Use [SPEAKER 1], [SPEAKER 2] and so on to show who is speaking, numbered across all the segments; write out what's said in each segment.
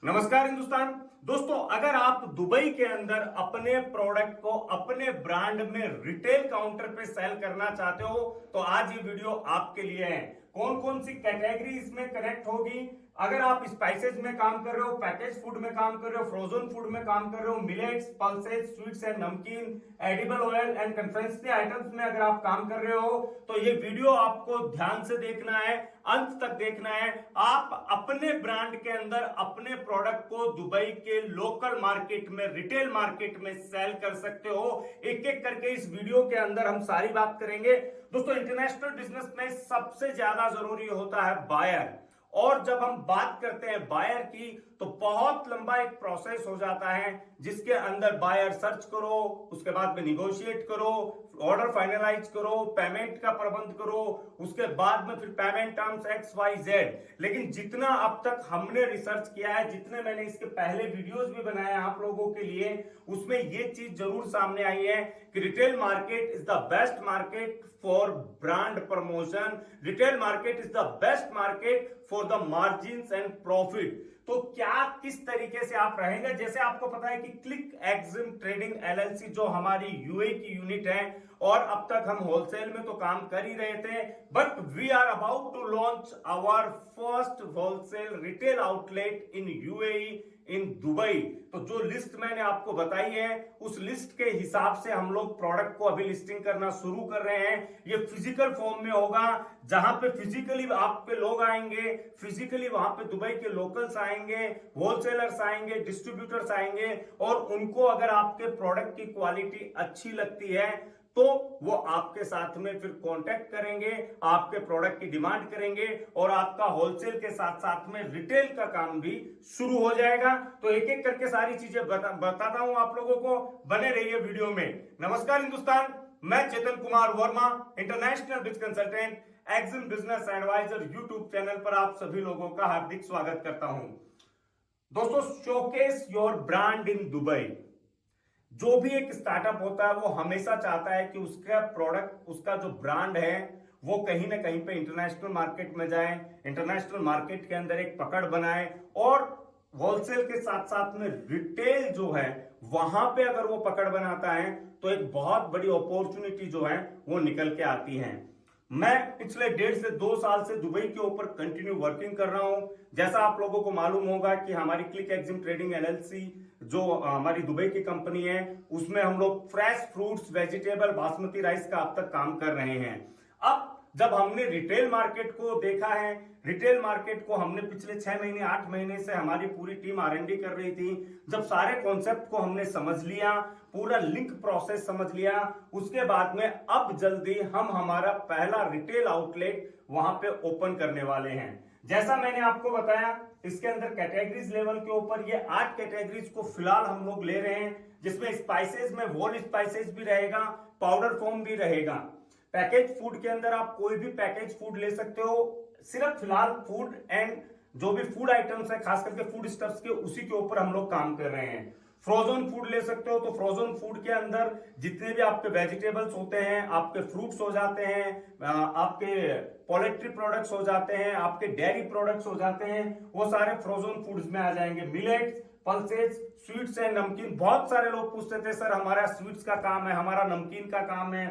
[SPEAKER 1] नमस्कार हिंदुस्तान दोस्तों, अगर आप दुबई के अंदर अपने प्रोडक्ट को अपने ब्रांड में रिटेल काउंटर पे सेल करना चाहते हो तो आज ये वीडियो आपके लिए है। कौन कौन सी कैटेगरी इसमें कनेक्ट होगी। अगर आप स्पाइसेस में काम कर रहे हो, पैकेज फूड में काम कर रहे हो, फ्रोजन फूड में काम कर रहे हो, मिलेट्स, पल्सेस, स्वीट्स एंड नमकीन, edible oil and confectionery items में अगर आप काम कर रहे हो तो ये वीडियो आपको ध्यान से देखना है, अंत तक देखना है। आप अपने ब्रांड के अंदर अपने प्रोडक्ट को दुबई के लोकल मार्केट में, रिटेल मार्केट में सेल कर सकते हो। एक एक करके इस वीडियो के अंदर हम सारी बात करेंगे। दोस्तों, इंटरनेशनल बिजनेस में सबसे ज्यादा जरूरी होता है बायर, और जब हम बात करते हैं बायर की तो बहुत लंबा एक प्रोसेस हो जाता है जिसके अंदर बायर सर्च करो, उसके बाद में निगोशिएट करो, ऑर्डर फाइनलाइज करो, पेमेंट का प्रबंध करो, उसके बाद में फिर पेमेंट टर्म्स XYZ। लेकिन जितना अब तक हमने रिसर्च किया है, जितने मैंने इसके पहले वीडियोस भी बनाए आप लोगों के लिए, उसमें ये चीज जरूर सामने आई है कि retail market is the best market for brand promotion, retail market is the best market for the margins and profit. तो क्या किस तरीके से आप रहेंगे, जैसे आपको पता है कि क्लिक एक्जिम ट्रेडिंग LLC जो हमारी यूए की यूनिट है, और अब तक हम होलसेल में तो काम कर ही रहे थे, but we are about to launch our first wholesale retail outlet in UAE in Dubai. तो जो लिस्ट मैंने आपको बताई है उस लिस्ट के हिसाब से हम लोग प्रोडक्ट को अभी लिस्टिंग करना शुरू कर रहे हैं। ये फिजिकल फॉर्म में होगा, जहां पे फिजिकली आप पे लोग आएंगे, फिजिकली वहां पे दुबई के लोकल्स आएंगे, होलसेलर्स आएंगे, डिस्ट्रीब्यूटर्स आएंगे, और उनको अगर आपके प्रोडक्ट की क्वालिटी अच्छी लगती है तो वो आपके साथ में फिर कांटेक्ट करेंगे, आपके प्रोडक्ट की डिमांड करेंगे, और आपका होलसेल के साथ साथ में रिटेल का काम भी शुरू हो जाएगा। तो एक एक करके सारी चीजें बताता हूं आप लोगों को, बने रहिए वीडियो में। नमस्कार हिंदुस्तान, मैं Chetan Kumar Verma, international biz consultant, exim business adviser YouTube channel पर आप सभी लोगों का हार्दिक स्वागत करता हूं। दोस्तों, showcase your brand in Dubai. जो भी एक स्टार्टअप होता है वो हमेशा चाहता है कि उसका प्रोडक्ट, उसका जो ब्रांड है वो कहीं ना कहीं पे इंटरनेशनल मार्केट में जाए, इंटरनेशनल मार्केट के अंदर एक पकड़ बनाए, और होलसेल के साथ साथ में रिटेल जो है वहां पे अगर वो पकड़ बनाता है तो एक बहुत बड़ी अपॉर्चुनिटी जो है वो निकल के आती है। मैं पिछले 1.5 से 2 साल से दुबई के ऊपर कंटिन्यू वर्किंग कर रहा हूं। जैसा आप लोगों को मालूम होगा कि हमारी क्लिक एक्जिम ट्रेडिंग LLC जो हमारी दुबई की कंपनी है, उसमें हम लोग fresh fruits, vegetable, basmati rice का अब तक काम कर रहे हैं। अब जब हमने रिटेल मार्केट को देखा है, रिटेल मार्केट को हमने पिछले 6 महीने 8 महीने से हमारी पूरी टीम R&D कर रही थी। जब सारे कॉन्सेप्ट को हमने समझ लिया, पूरा लिंक प्रोसेस समझ लिया, उसके बाद में अब जल्दी हम हमारा पहला रिटेल आउटलेट वहां पे ओपन करने वाले हैं। जैसा मैंने आपको बताया, इसके अंदर कैटेगरीज लेवल के ऊपर ये 8 कैटेगरीज को फिलहाल हम लोग ले रहे हैं, जिसमें स्पाइसेस में वोल स्पाइसेस भी रहेगा, पाउडर फॉर्म भी रहेगा। पैकेज फूड के अंदर आप कोई भी पैकेज फूड ले सकते हो, सिर्फ फिलहाल फूड एंड जो भी फूड आइटम्स है, खास करके फूड स्टफ्स के, उसी के ऊपर हम लोग काम कर रहे हैं। फ्रोजन फूड ले सकते हो, तो फ्रोजन फूड के अंदर जितने भी आपके वेजिटेबल्स होते हैं, आपके फ्रूट्स हो जाते हैं, आपके पोल्ट्री प्रोडक्ट्स हो जाते हैं, आपके डेयरी प्रोडक्ट्स हो जाते हैं, वो सारे फ्रोजन फूड्स में आ जाएंगे। मिलेट्स, पल्सेस, स्वीट्स एंड नमकीन। बहुत सारे लोग पूछते थे सर हमारा स्वीट्स का काम है, हमारा नमकीन का काम है,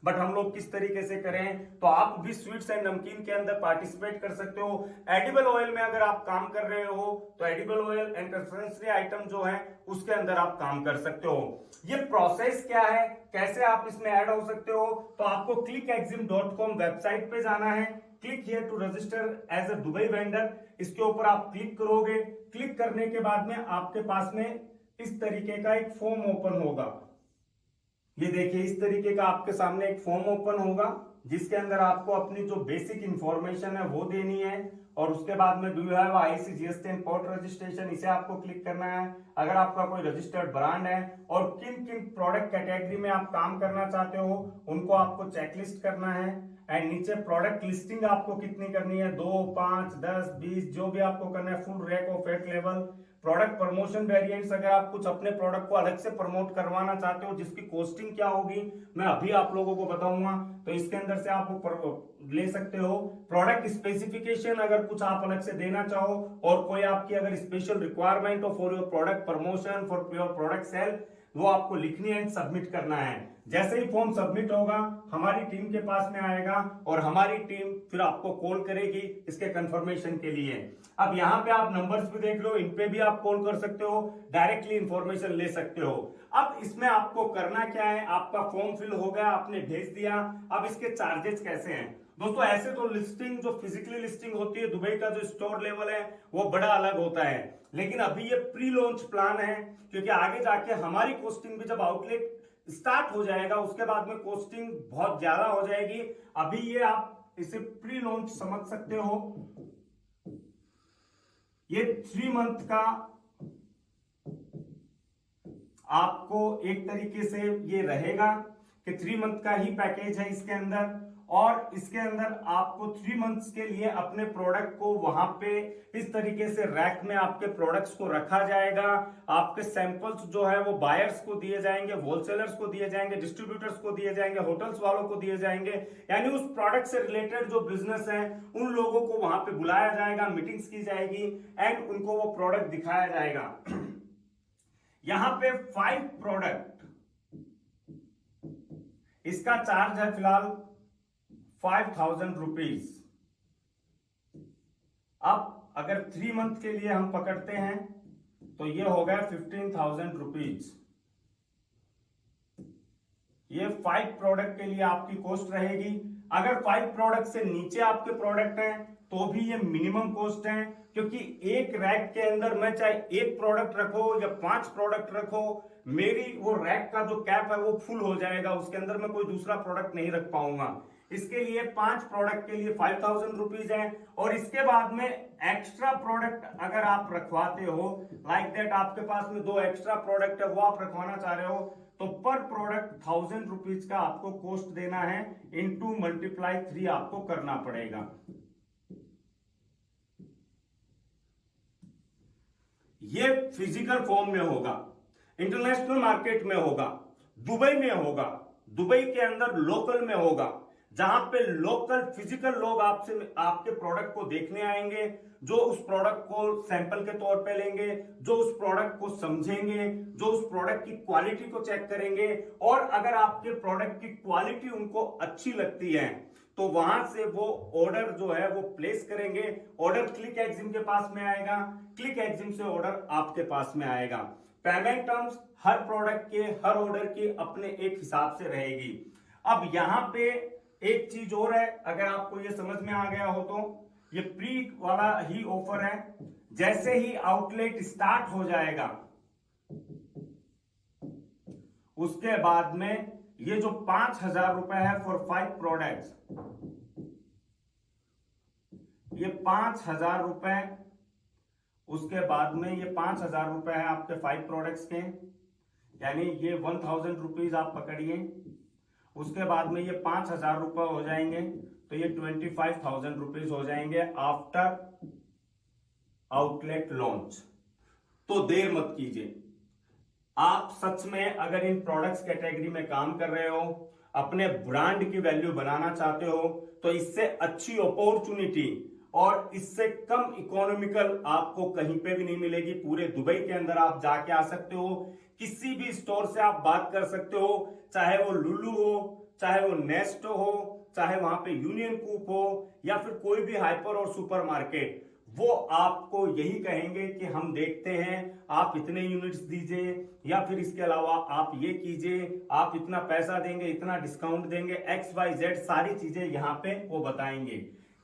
[SPEAKER 1] बट हम लोग किस तरीके से करें। तो आप भी स्वीट्स एंड नमकीन के अंदर पार्टिसिपेट कर सकते हो। एडिबल ऑयल में अगर आप काम कर रहे हो तो edible oil and confectionery item जो है उसके अंदर आप काम कर सकते हो। ये प्रोसेस क्या है, कैसे आप इसमें ऐड हो सकते हो, तो आपको clickexim.com वेबसाइट पे जाना है। Click here to register as a Dubai vendor, इसके ऊपर आप क्लिक करोगे। क्लिक करने के बाद में आपके पास में इस तरीके का एक फॉर्म ओपन होगा। ये देखिए, इस तरीके का आपके सामने एक फॉर्म ओपन होगा, जिसके अंदर आपको अपनी जो बेसिक इंफॉर्मेशन है वो देनी है, और उसके बाद में do you have IC GST import registration, इसे आपको क्लिक करना है। अगर आपका कोई रजिस्टर्ड ब्रांड है और किन किन प्रोडक्ट कैटेगरी में आप काम करना चाहते हो उनको आपको चेकलिस्ट करना है। एंड नीचे प्रोडक्ट लिस्टिंग आपको कितनी करनी है, 2, 5, 10, 20 जो भी आपको करना है, full rack of at level. Product promotion variants, अगर आप कुछ अपने प्रोडक्ट को अलग से प्रमोट करवाना चाहते हो जिसकी कॉस्टिंग क्या होगी मैं अभी आप लोगों को बताऊंगा, तो इसके अंदर से आप ले सकते हो। प्रोडक्ट स्पेसिफिकेशन, अगर कुछ आप अलग से देना चाहो और कोई आपकी अगर स्पेशल रिक्वायरमेंट हो for your product promotion, for your product sale, वो आपको लिखनी है, सबमिट करना है। जैसे ही फॉर्म सबमिट होगा हमारी टीम के पास में आएगा और हमारी टीम फिर आपको कॉल करेगी इसके कंफर्मेशन के लिए। अब यहाँ पे आप नंबर्स भी देख लो, इन पे भी आप कॉल कर सकते हो, डायरेक्टली इंफॉर्मेशन ले सकते हो। अब इसमें आपको करना क्या है, आपका फॉर्म फिल हो गया, आपने भेज दिया। अब इसके चार्जेस कैसे हैं दोस्तों? ऐसे तो लिस्टिंग जो फिजिकली लिस्टिंग होती है दुबई का जो स्टोर लेवल है वो बड़ा अलग होता है, लेकिन अभी ये प्री लॉन्च प्लान है, क्योंकि आगे जाके हमारी कॉस्टिंग भी जब आउटलेट स्टार्ट हो जाएगा उसके बाद में कॉस्टिंग बहुत ज्यादा हो जाएगी। अभी ये आप इसे प्री लॉन्च समझ सकते हो। ये 3 मंथ का आपको एक तरीके से ये रहेगा कि 3 मंथ का ही पैकेज है इसके अंदर, और इसके अंदर आपको 3 मंथ्स के लिए अपने प्रोडक्ट को वहां पे इस तरीके से रैक में आपके प्रोडक्ट्स को रखा जाएगा। आपके सैंपल्स जो है वो बायर्स को दिए जाएंगे, होलसेलर्स को दिए जाएंगे, डिस्ट्रीब्यूटर्स को दिए जाएंगे, होटल्स वालों को दिए जाएंगे, यानी उस प्रोडक्ट से रिलेटेड जो बिजनेस है उन लोगों को वहां पे बुलाया जाएगा, मीटिंग्स की जाएगी एंड उनको वो प्रोडक्ट दिखाया जाएगा। यहां पे 5 प्रोडक्ट, इसका चार्ज है फिलहाल 5000 रुपीज। अब अगर 3 मंथ के लिए हम पकड़ते हैं तो ये हो गया 15,000 रुपीज। ये 5 प्रोडक्ट के लिए आपकी कॉस्ट रहेगी। अगर 5 प्रोडक्ट से नीचे आपके प्रोडक्ट हैं तो भी ये मिनिमम कॉस्ट है, क्योंकि एक रैक के अंदर मैं चाहे 1 प्रोडक्ट रखो या 5 प्रोडक्ट रखो, मेरी वो रैक का जो कैप है वो फुल हो जाएगा, उसके अंदर मैं कोई दूसरा प्रोडक्ट नहीं रख पाऊंगा। इसके लिए 5 प्रोडक्ट के लिए 5000 रुपीज है। और इसके बाद में एक्स्ट्रा प्रोडक्ट अगर आप रखवाते हो, लाइक दैट आपके पास में 2 एक्स्ट्रा प्रोडक्ट है वो आप रखवाना चाह रहे हो, तो पर प्रोडक्ट 1000 रुपीज का आपको कॉस्ट देना है, इनटू मल्टीप्लाई 3 आपको करना पड़ेगा। ये फिजिकल फॉर्म में होगा, इंटरनेशनल मार्केट में होगा, दुबई में होगा, दुबई के अंदर लोकल में होगा, जहां पे लोकल फिजिकल लोग आपसे आपके प्रोडक्ट को देखने आएंगे, जो उस प्रोडक्ट को सैंपल के तौर पे लेंगे, जो उस प्रोडक्ट को समझेंगे, जो उस प्रोडक्ट की क्वालिटी को चेक करेंगे, और अगर आपके प्रोडक्ट की क्वालिटी उनको अच्छी लगती है तो वहां से वो ऑर्डर जो है वो प्लेस करेंगे। ऑर्डर क्लिक एक्जिम के पास में आएगा, क्लिक एक्जिम से ऑर्डर आपके पास में आएगा। पेमेंट टर्म्स हर प्रोडक्ट के, हर ऑर्डर की अपने एक हिसाब से रहेगी। अब यहां पे एक चीज और है, अगर आपको ये समझ में आ गया हो तो ये प्री वाला ही ऑफर है। जैसे ही आउटलेट स्टार्ट हो जाएगा उसके बाद में ये जो 5000 रुपए है फॉर 5 प्रोडक्ट्स, ये 5000 रुपए, उसके बाद में ये 5000 रुपए है आपके 5 प्रोडक्ट्स के, यानी ये 1000 रुपीज आप पकड़िए। उसके बाद में ये 5000 रुपए हो जाएंगे, तो ये 25,000 रुपीज हो जाएंगे आफ्टर आउटलेट लॉन्च। तो देर मत कीजिए, आप सच में अगर इन प्रोडक्ट्स कैटेगरी में काम कर रहे हो, अपने ब्रांड की वैल्यू बनाना चाहते हो, तो इससे अच्छी अपॉर्चुनिटी और इससे कम इकोनॉमिकल आपको कहीं पे भी नहीं मिलेगी। पूरे दुबई के अंदर आप जाके आ सकते हो, किसी भी स्टोर से आप बात कर सकते हो, चाहे वो लुलु हो, चाहे वो नेस्टो हो, चाहे वहां पे यूनियन कूप हो, या फिर कोई भी हाइपर और सुपरमार्केट, वो आपको यही कहेंगे कि हम देखते हैं, आप इतने यूनिट्स दीजिए, या फिर इसके अलावा आप ये कीजिए, आप इतना पैसा देंगे, इतना डिस्काउंट देंगे, XYZ सारी चीजें यहाँ पे वो बताएंगे।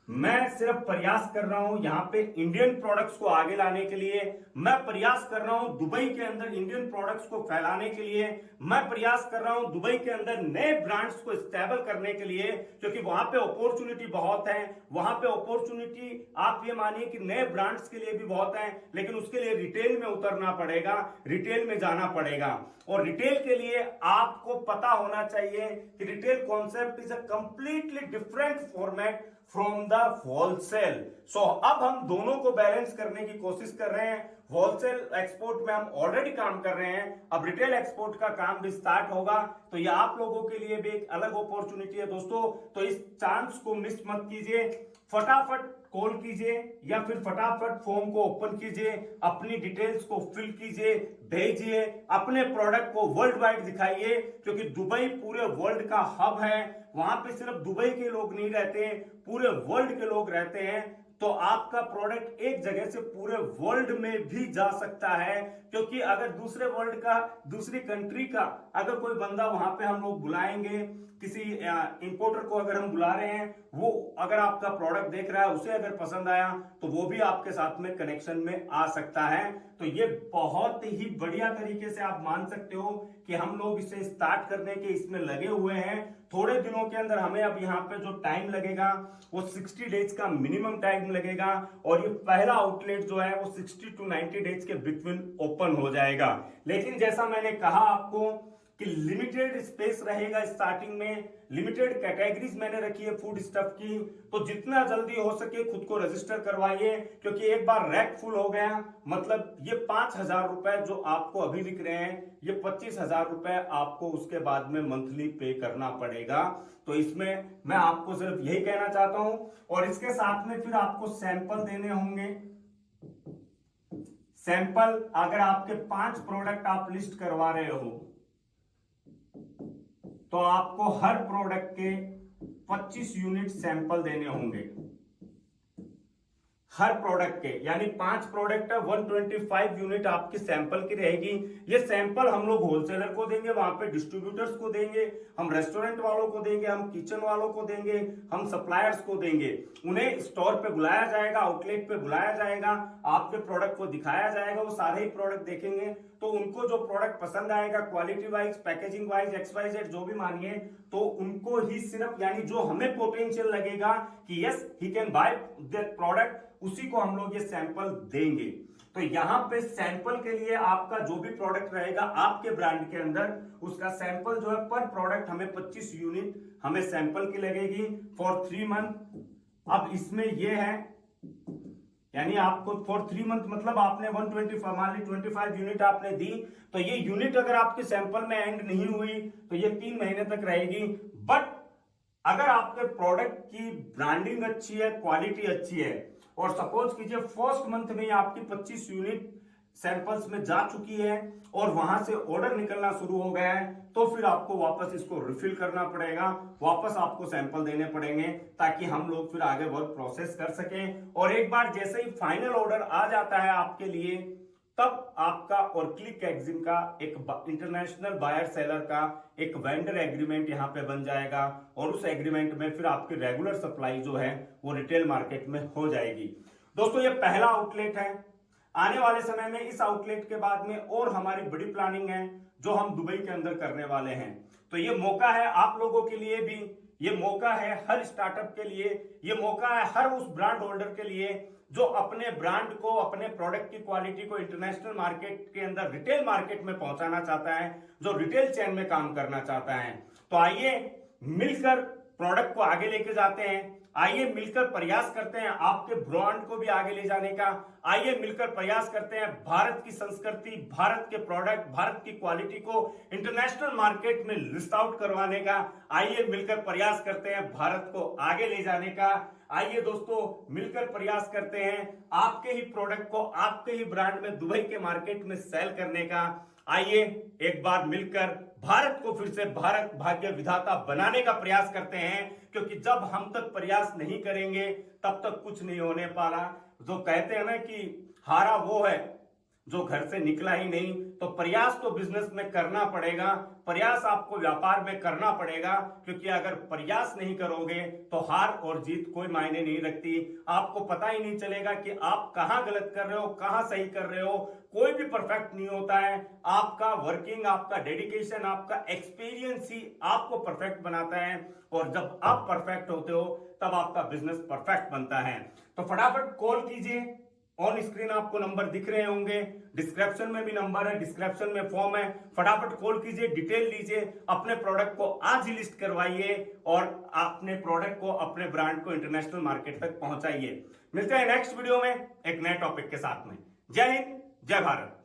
[SPEAKER 1] मैं सिर्फ प्रयास कर रहा हूं यहां पे इंडियन प्रोडक्ट्स को आगे लाने के लिए, मैं प्रयास कर रहा हूं दुबई के अंदर इंडियन प्रोडक्ट्स को फैलाने के लिए, मैं प्रयास कर रहा हूं दुबई के अंदर नए ब्रांड्स को स्टेबल करने के लिए, क्योंकि वहां पे अपॉर्चुनिटी बहुत है। वहां पे अपॉर्चुनिटी आप ये मानिए कि नए ब्रांड्स के लिए भी बहुत है, लेकिन उसके लिए रिटेल में उतरना पड़ेगा, रिटेल में जाना पड़ेगा। और रिटेल के लिए आपको पता होना चाहिए कि retail concept is a completely different format from the wholesale. So अब हम दोनों को बैलेंस करने की कोशिश कर रहे हैं। होलसेल एक्सपोर्ट में हम ऑलरेडी काम कर रहे हैं, अब रिटेल एक्सपोर्ट का काम भी स्टार्ट होगा, तो ये आप लोगों के लिए भी एक अलग अपॉर्चुनिटी है दोस्तों। तो इस चांस को मिस मत कीजिए, फटाफट कॉल कीजिए या फिर फटाफट फॉर्म को ओपन कीजिए, अपनी डिटेल्स को फिल कीजिए, भेजिए, अपने प्रोडक्ट को वर्ल्ड वाइड दिखाइए, क्योंकि दुबई पूरे वर्ल्ड का हब है। वहां पे सिर्फ दुबई के लोग नहीं रहते, पूरे वर्ल्ड के लोग रहते हैं। तो आपका प्रोडक्ट एक जगह से पूरे वर्ल्ड में भी जा सकता है, क्योंकि अगर दूसरे वर्ल्ड का, दूसरी कंट्री का अगर कोई बंदा वहां पे हम लोग बुलाएंगे, किसी इंपोर्टर को अगर हम बुला रहे हैं, वो अगर आपका प्रोडक्ट देख रहा है, उसे अगर पसंद आया तो वो भी आपके साथ में कनेक्शन में आ सकता है। तो ये बहुत ही बढ़िया तरीके से आप मान सकते हो कि हम लोग इसे स्टार्ट करने के इसमें लगे हुए हैं। थोड़े दिनों के अंदर हमें अब यहाँ पे जो टाइम लगेगा वो 60 डेज का मिनिमम टाइम लगेगा, और ये पहला आउटलेट जो है वो 60 to 90 डेज के बिटवीन ओपन हो जाएगा। लेकिन जैसा मैंने कहा आपको कि लिमिटेड स्पेस रहेगा स्टार्टिंग में, लिमिटेड कैटेगरीज मैंने रखी है फूड स्टफ की, तो जितना जल्दी हो सके खुद को रजिस्टर करवाइए, क्योंकि एक बार रैक फुल हो गया मतलब ये 5,000 रुपए जो आपको अभी लिख रहे हैं, ये 25,000 रुपए आपको उसके बाद में मंथली पे करना पड़ेगा। तो इसमें मैं आपको सिर्फ यही कहना चाहता हूं, और इसके साथ में फिर आपको सैंपल देने होंगे। सैंपल अगर आपके 5 प्रोडक्ट आप लिस्ट करवा रहे हो तो आपको हर प्रोडक्ट के 25 यूनिट सैंपल देने होंगे, हर प्रोडक्ट के, यानी 5 प्रोडक्ट है 125 यूनिट आपकी सैंपल की रहेगी। ये सैंपल हम लोग होलसेलर को देंगे, वहां पे डिस्ट्रीब्यूटर्स को देंगे, हम रेस्टोरेंट वालों को देंगे, हम किचन वालों को देंगे, हम सप्लायर्स को देंगे। उन्हें स्टोर पे बुलाया जाएगा, आउटलेट पे बुलाया जाएगा, आपके प्रोडक्ट को दिखाया जाएगा, वो सारे ही प्रोडक्ट देखेंगे, तो उनको जो प्रोडक्ट पसंद आएगा quality wise, packaging wise, XYZ जो भी मानिए, तो उनको ही सिर्फ, यानी जो हमें पोटेंशियल लगेगा कि yes he can by that product, उसी को हम लोग ये सैंपल देंगे। तो यहां पे सैंपल के लिए आपका जो भी प्रोडक्ट रहेगा आपके ब्रांड के अंदर, उसका सैंपल जो है पर प्रोडक्ट हमें 25 यूनिट हमें सैंपल की लगेगी फॉर 3 मंथ। अब इसमें ये है, यानी आपको फॉर 3 मंथ मतलब आपने 125 यूनिट आपने दी, तो ये यूनिट अगर आपके सैंपल में एंड नहीं हुई तो ये 3 महीने तक रहेगी। बट अगर आपके प्रोडक्ट की ब्रांडिंग अच्छी है, क्वालिटी अच्छी है, और सपोज कीजिए फर्स्ट मंथ में आपकी 25 यूनिट सैंपल्स में जा चुकी है और वहां से ऑर्डर निकलना शुरू हो गया है, तो फिर आपको वापस इसको रिफिल करना पड़ेगा, वापस आपको सैंपल देने पड़ेंगे, ताकि हम लोग फिर आगे वर्क प्रोसेस कर सकें। और एक बार जैसे ही फाइनल ऑर्डर आ जाता है आपके लिए, तब आपका और क्लिक एग्जिम का एक इंटरनेशनल बायर सेलर का एक वेंडर एग्रीमेंट यहां पे बन जाएगा, और उस एग्रीमेंट में फिर आपकी रेगुलर सप्लाई जो है वो रिटेल मार्केट में हो जाएगी। दोस्तों ये पहला आउटलेट है। आने वाले समय में इस आउटलेट के बाद में और हमारी बड़ी प्लानिंग है जो हम दुबई के अंदर करने वाले हैं। तो ये मौका है आप लोगों के लिए भी, ये मौका है हर स्टार्टअप के लिए, ये मौका है हर उस ब्रांड होल्डर के लिए जो अपने ब्रांड को, अपने प्रोडक्ट की क्वालिटी को इंटरनेशनल मार्केट के अंदर, रिटेल मार्केट में पहुंचाना चाहता है, जो रिटेल चेन में काम करना चाहता है। तो आइए मिलकर प्रोडक्ट को आगे लेके जाते हैं, आइए मिलकर प्रयास करते हैं आपके ब्रांड को भी आगे ले जाने का, आइए मिलकर प्रयास करते हैं भारत की संस्कृति, भारत के प्रोडक्ट, भारत की क्वालिटी को इंटरनेशनल मार्केट में लिस्ट आउट करवाने का, आइए मिलकर प्रयास करते हैं भारत को आगे ले जाने का। आइए दोस्तों मिलकर प्रयास करते हैं आपके ही प्रोडक्ट को, आपके ही ब्रांड में दुबई के मार्केट में सेल करने का। आइए एक बार मिलकर भारत को फिर से भारत भाग्य विधाता बनाने का प्रयास करते हैं, क्योंकि जब हम तक प्रयास नहीं करेंगे तब तक कुछ नहीं होने पाना। जो कहते हैं ना कि हारा वो है जो घर से निकला ही नहीं, तो प्रयास तो बिजनेस में करना पड़ेगा, प्रयास आपको व्यापार में करना पड़ेगा, क्योंकि अगर प्रयास नहीं करोगे तो हार और जीत कोई मायने नहीं रखती। आपको पता ही नहीं चलेगा कि आप कहां गलत कर रहे हो, कहां सही कर रहे हो। कोई भी परफेक्ट नहीं होता है, आपका वर्किंग, आपका डेडिकेशन, आपका एक्सपीरियंस ही आपको परफेक्ट बनाता है। और जब आप परफेक्ट होते हो तब आपका बिजनेस परफेक्ट बनता है। तो फटाफट कॉल कीजिए, ऑन स्क्रीन आपको नंबर दिख रहे होंगे, डिस्क्रिप्शन में भी नंबर है, डिस्क्रिप्शन में फॉर्म है, फटाफट कॉल कीजिए, डिटेल लीजिए, अपने प्रोडक्ट को आज ही लिस्ट करवाइए और अपने प्रोडक्ट को, अपने ब्रांड को इंटरनेशनल मार्केट तक पहुंचाइए। मिलते हैं नेक्स्ट वीडियो में एक नए टॉपिक के साथ में। जय हिंद, जय भारत।